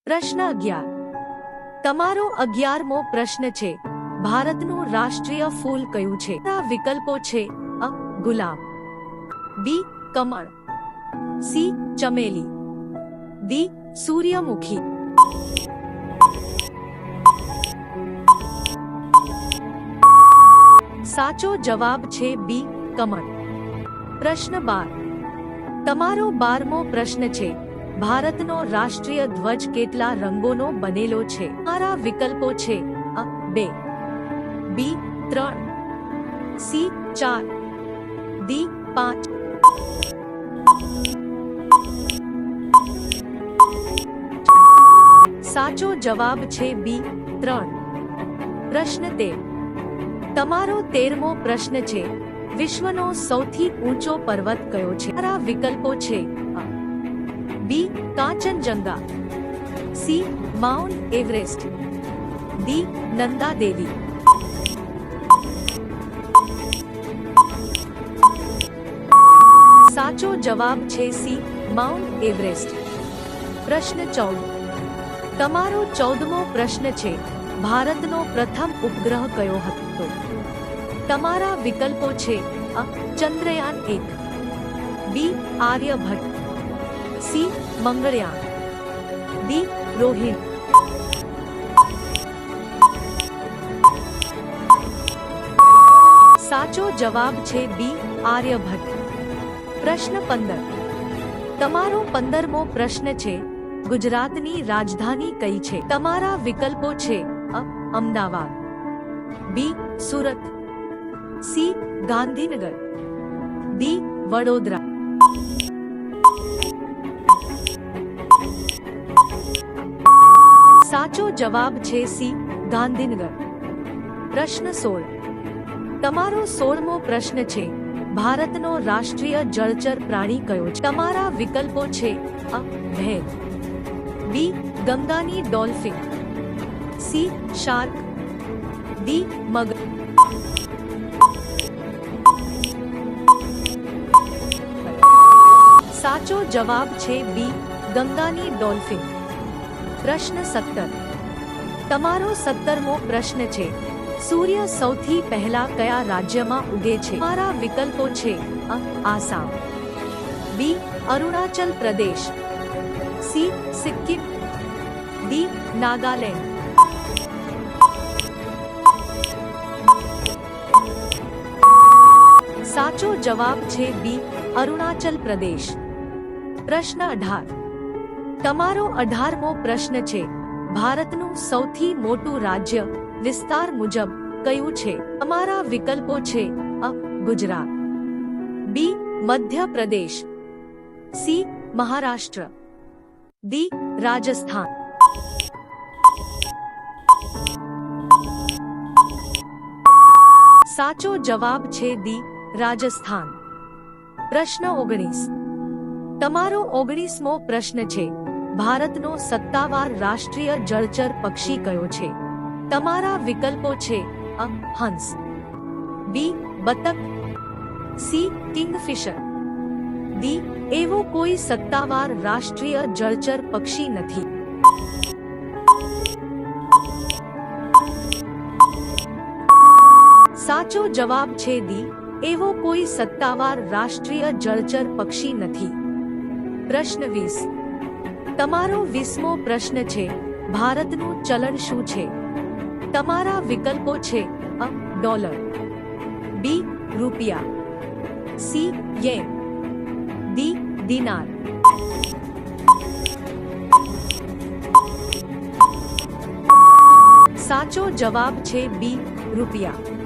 પ્રશ્ન 11. તમારો 11મો પ્રશ્ન છે, ભારતનું રાષ્ટ્રીય ફૂલ કયું છે? આ વિકલ્પો છે: અ. ગુલાબ, બી. કમળ, સી. ચમેલી, ડી. સૂર્યમુખી. સાચો જવાબ છે બી. કમળ. પ્રશ્ન 12. તમારો 12મો પ્રશ્ન છે, ભારતનો રાષ્ટ્રીય ધ્વજ કેટલા રંગોનો બનેલો છે? મારા વિકલ્પો છે: અ. 2, બી. 3, સી. 4, ડી. 5. સાચો જવાબ છે બી. 3. પ્રશ્ન 13. તમારો 13મો પ્રશ્ન છે, વિશ્વનો સૌથી ઊંચો પર્વત કયો છે? મારા વિકલ્પો છે: અ. B. Kanchenjunga, C. Mount Everest, D. Nanda Devi. સાચો જવાબ છે સી. Mount Everest. પ્રશ્ન 14. તમારો 14મો પ્રશ્ન છે, ભારતનો પ્રથમ ઉપગ્રહ કયો હતો? તમારા વિકલ્પો છે: અ. ચંદ્રયાન 1, બી. આર્યભટ્ટ, સી. મંગળયાન, ડી. રોહિણી. સાચો જવાબ છે બી. આર્યભટ્ટ. પ્રશ્ન 15. તમારો 15મો પ્રશ્ન છે, ગુજરાતની રાજધાની કઈ છે? તમારા વિકલ્પો છે: અ. અમદાવાદ, બી. સુરત, સી. ગાંધીનગર, ડી. વડોદરા. સાચો જવાબ છે સી. ગાંધીનગર. પ્રશ્ન 16. તમારો 16મો પ્રશ્ન છે, ભારતનો રાષ્ટ્રીય જળચર પ્રાણી કયો છે? તમારા વિકલ્પો છે: અ. વ્હેલ, બી. ગંગાની ડોલ્ફિન, સી. Shark, D. મગર. સાચો જવાબ છે બી. ગંગાની ડોલ્ફિન. પ્રશ્ન 17. તમારો 17મો પ્રશ્ન છે, સૂર્ય સૌથી પહેલા કયા રાજ્યમાં ઉગે છે? મારા વિકલ્પો છે: અ. આસામ, બી. અરુણાચલ પ્રદેશ, સી. સિક્કિમ, ડી. નાગાલેન્ડ. સાચો જવાબ છે બી. અરુણાચલ પ્રદેશ. પ્રશ્ન 18. તમારો 18મો પ્રશ્ન છે, ભારતનું સૌથી મોટું રાજ્ય વિસ્તાર મુજબ કયું છે? તમારા વિકલ્પો છે: અ. ગુજરાત, બી. મધ્ય પ્રદેશ, સી. મહારાષ્ટ્ર, ડી. રાજસ્થાન. સાચો જવાબ છે ડી. રાજસ્થાન. પ્રશ્ન 19. તમારો 19મો પ્રશ્ન છે, ભારતનો સત્તાવાર રાષ્ટ્રીય જળચર પક્ષી કયો છે? તમારા વિકલ્પો છે: અ. હંસ, બી. બતક, સી. Kingfisher, D. એવો કોઈ સત્તાવાર રાષ્ટ્રીય જળચર પક્ષી નથી. સાચો જવાબ છે ડી. એવો કોઈ સત્તાવાર રાષ્ટ્રીય જળચર પક્ષી નથી. પ્રશ્ન 20. તમારો 20મો પ્રશ્ન છે, ભારતનું ચલણ શું છે? તમારા વિકલ્પો છે: અ. ડોલર, બી. રૂપિયા, સી. યેન, ડી. દિનાર. સાચો જવાબ છે બી. રૂપિયા.